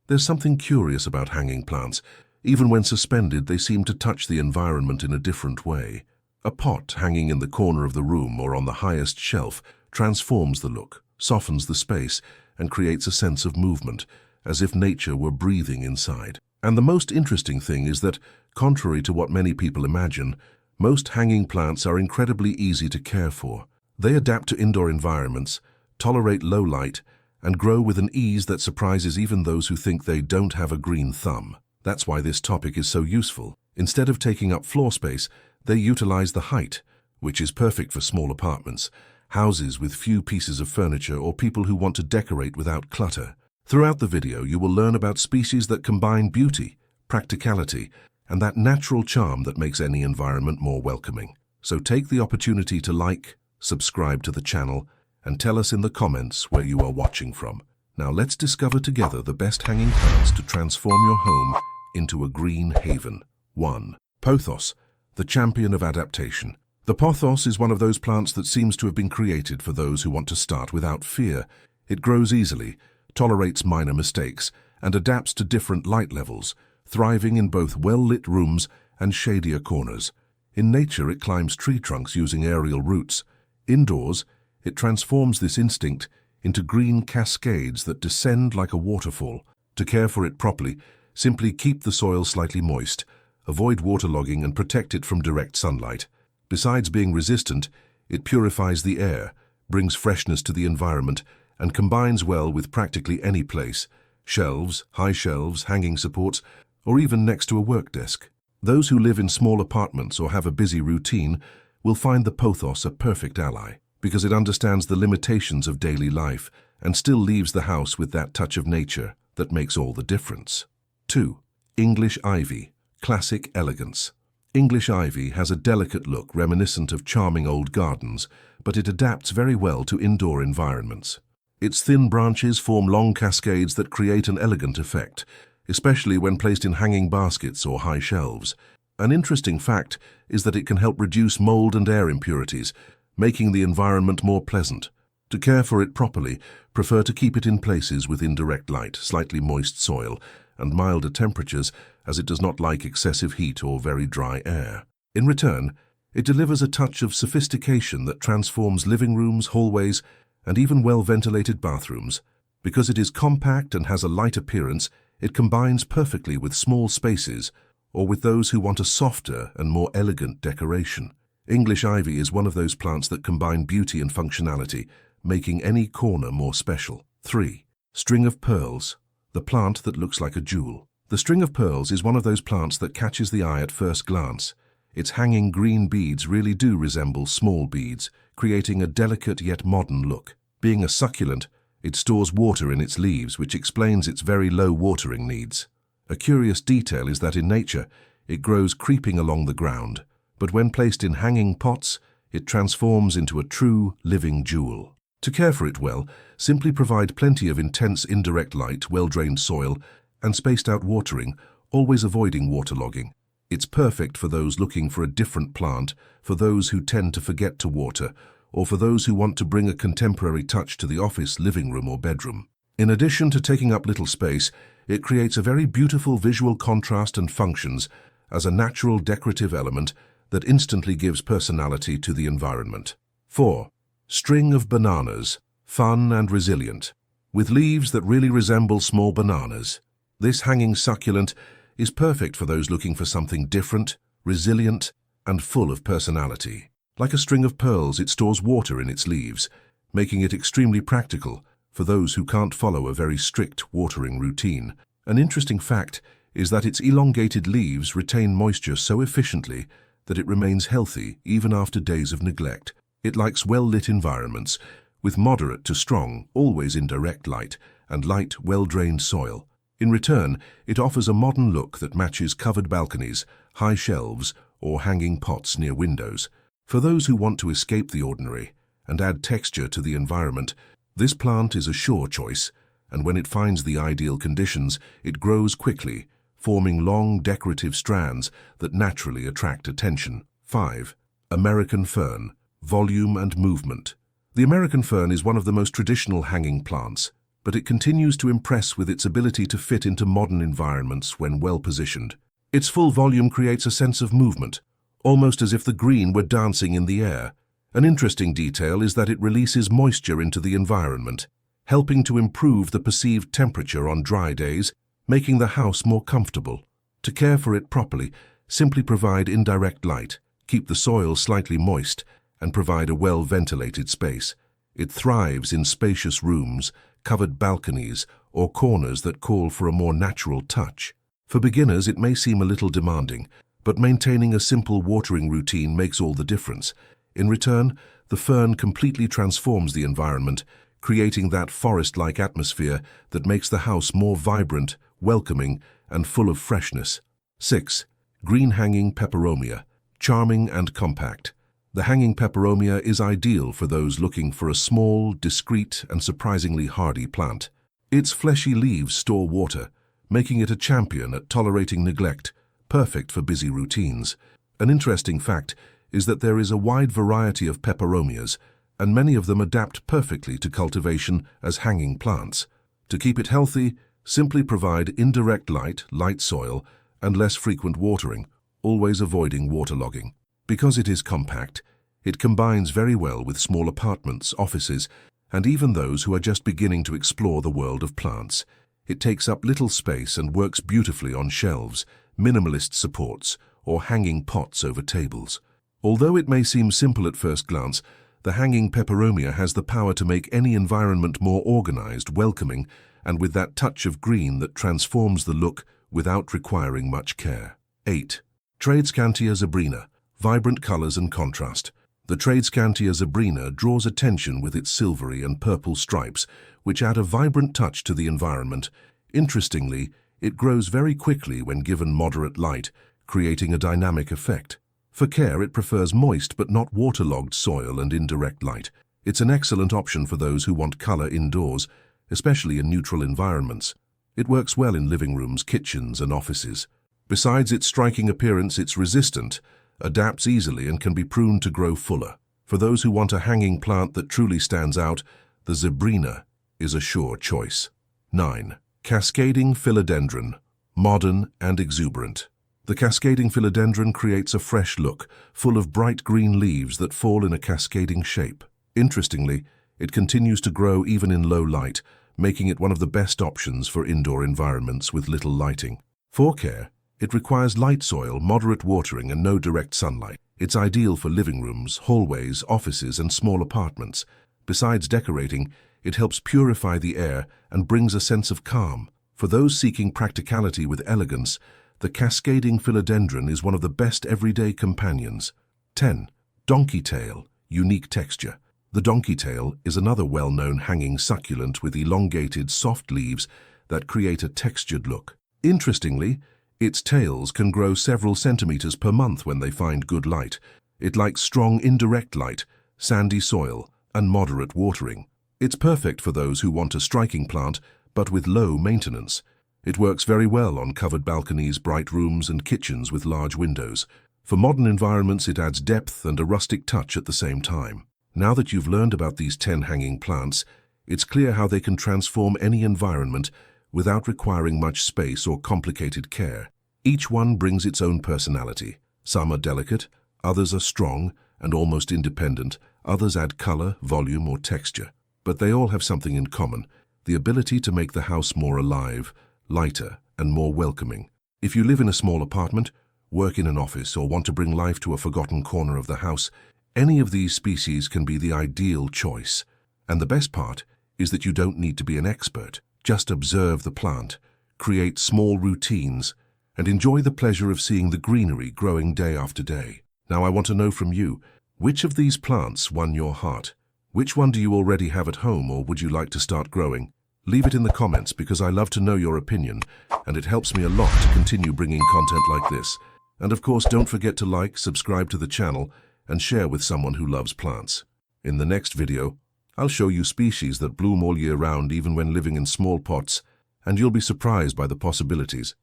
There's something curious about hanging plants. Even when suspended, they seem to touch the environment in a different way. A pot hanging in the corner of the room or on the highest shelf transforms the look, softens the space, and creates a sense of movement, as if nature were breathing inside. And the most interesting thing is that, contrary to what many people imagine, most hanging plants are incredibly easy to care for. They adapt to indoor environments, tolerate low light, and grow with an ease that surprises even those who think they don't have a green thumb. That's why this topic is so useful. Instead of taking up floor space, they utilize the height, which is perfect for small apartments, houses with few pieces of furniture, or people who want to decorate without clutter. Throughout the video, you will learn about species that combine beauty, practicality, and that natural charm that makes any environment more welcoming. So take the opportunity to like, subscribe to the channel, and tell us in the comments where you are watching from. Now let's discover together the best hanging plants to transform your home into a green haven. 1. Pothos, the champion of adaptation. The pothos is one of those plants that seems to have been created for those who want to start without fear. It grows easily, tolerates minor mistakes, and adapts to different light levels, thriving in both well-lit rooms and shadier corners. In nature, it climbs tree trunks using aerial roots. Indoors, it transforms this instinct into green cascades that descend like a waterfall. To care for it properly, simply keep the soil slightly moist, avoid waterlogging, and protect it from direct sunlight. Besides being resistant, it purifies the air, brings freshness to the environment, and combines well with practically any place: shelves, high shelves, hanging supports, or even next to a work desk. Those who live in small apartments or have a busy routine will find the pothos a perfect ally, because it understands the limitations of daily life and still leaves the house with that touch of nature that makes all the difference. 2. English ivy, classic elegance. English ivy has a delicate look reminiscent of charming old gardens, but it adapts very well to indoor environments. Its thin branches form long cascades that create an elegant effect, especially when placed in hanging baskets or high shelves. An interesting fact is that it can help reduce mold and air impurities, making the environment more pleasant. To care for it properly, prefer to keep it in places with indirect light, slightly moist soil, and milder temperatures, as it does not like excessive heat or very dry air. In return, it delivers a touch of sophistication that transforms living rooms, hallways, and even well-ventilated bathrooms. Because it is compact and has a light appearance, it combines perfectly with small spaces or with those who want a softer and more elegant decoration. English ivy is one of those plants that combine beauty and functionality, making any corner more special. 3. String of pearls, the plant that looks like a jewel. The string of pearls is one of those plants that catches the eye at first glance. Its hanging green beads really do resemble small beads, creating a delicate yet modern look. Being a succulent, it stores water in its leaves, which explains its very low watering needs. A curious detail is that in nature, it grows creeping along the ground, but when placed in hanging pots, it transforms into a true, living jewel. To care for it well, simply provide plenty of intense indirect light, well-drained soil, and spaced-out watering, always avoiding waterlogging. It's perfect for those looking for a different plant, for those who tend to forget to water, or for those who want to bring a contemporary touch to the office, living room, or bedroom. In addition to taking up little space, it creates a very beautiful visual contrast and functions as a natural decorative element that instantly gives personality to the environment. 4. String of bananas, fun and resilient. With leaves that really resemble small bananas, this hanging succulent is perfect for those looking for something different, resilient, and full of personality. Like a string of pearls, it stores water in its leaves, making it extremely practical for those who can't follow a very strict watering routine. An interesting fact is that its elongated leaves retain moisture so efficiently that it remains healthy even after days of neglect. It likes well-lit environments, with moderate to strong, always indirect light, and light, well-drained soil. In return, it offers a modern look that matches covered balconies, high shelves, or hanging pots near windows. For those who want to escape the ordinary and add texture to the environment, this plant is a sure choice, and when it finds the ideal conditions, it grows quickly, forming long decorative strands that naturally attract attention. 5. American fern, volume and movement. The American fern is one of the most traditional hanging plants. but it continues to impress with its ability to fit into modern environments when well positioned. Its full volume creates a sense of movement, almost as if the green were dancing in the air. An interesting detail is that it releases moisture into the environment, helping to improve the perceived temperature on dry days, making the house more comfortable. To care for it properly, simply provide indirect light, keep the soil slightly moist, and provide a well-ventilated space. It thrives in spacious rooms, covered balconies, or corners that call for a more natural touch. For beginners, it may seem a little demanding, but maintaining a simple watering routine makes all the difference. In return, the fern completely transforms the environment, creating that forest-like atmosphere that makes the house more vibrant, welcoming, and full of freshness. 6. Green hanging peperomia. Charming and compact. The hanging peperomia is ideal for those looking for a small, discreet, and surprisingly hardy plant. Its fleshy leaves store water, making it a champion at tolerating neglect, perfect for busy routines. An interesting fact is that there is a wide variety of peperomias, and many of them adapt perfectly to cultivation as hanging plants. To keep it healthy, simply provide indirect light, light soil, and less frequent watering, always avoiding waterlogging. Because it is compact, it combines very well with small apartments, offices, and even those who are just beginning to explore the world of plants. It takes up little space and works beautifully on shelves, minimalist supports, or hanging pots over tables. Although it may seem simple at first glance, the hanging peperomia has the power to make any environment more organized, welcoming, and with that touch of green that transforms the look without requiring much care. 8. Tradescantia zebrina. Vibrant colors and contrast. The Tradescantia zebrina draws attention with its silvery and purple stripes, which add a vibrant touch to the environment. Interestingly, it grows very quickly when given moderate light, creating a dynamic effect. For care, it prefers moist but not waterlogged soil and indirect light. It's an excellent option for those who want color indoors, especially in neutral environments. It works well in living rooms, kitchens, and offices. Besides its striking appearance, it's resistant, adapts easily, and can be pruned to grow fuller. For those who want a hanging plant that truly stands out, the zebrina is a sure choice. 9. Cascading philodendron. Modern and exuberant. The cascading philodendron creates a fresh look, full of bright green leaves that fall in a cascading shape. Interestingly, it continues to grow even in low light, making it one of the best options for indoor environments with little lighting. For care, it requires light soil, moderate watering, and no direct sunlight. It's ideal for living rooms, hallways, offices, and small apartments. Besides decorating, it helps purify the air and brings a sense of calm. For those seeking practicality with elegance, the cascading philodendron is one of the best everyday companions. 10. Donkey tail. Unique texture. The donkey tail is another well-known hanging succulent with elongated, soft leaves that create a textured look. Interestingly, its tails can grow several centimeters per month when they find good light. It likes strong indirect light, sandy soil, and moderate watering. It's perfect for those who want a striking plant, but with low maintenance. It works very well on covered balconies, bright rooms, and kitchens with large windows. For modern environments, it adds depth and a rustic touch at the same time. Now that you've learned about these 10 hanging plants, it's clear how they can transform any environment without requiring much space or complicated care. Each one brings its own personality. Some are delicate, others are strong and almost independent, others add color, volume, or texture. But they all have something in common: the ability to make the house more alive, lighter, and more welcoming. If you live in a small apartment, work in an office, or want to bring life to a forgotten corner of the house, any of these species can be the ideal choice. And the best part is that you don't need to be an expert. Just observe the plant, create small routines, and enjoy the pleasure of seeing the greenery growing day after day. Now I want to know from you, which of these plants won your heart? Which one do you already have at home, or would you like to start growing? Leave it in the comments, because I love to know your opinion, and it helps me a lot to continue bringing content like this. And of course, don't forget to like, subscribe to the channel, and share with someone who loves plants. In the next video, I'll show you species that bloom all year round even when living in small pots, and you'll be surprised by the possibilities.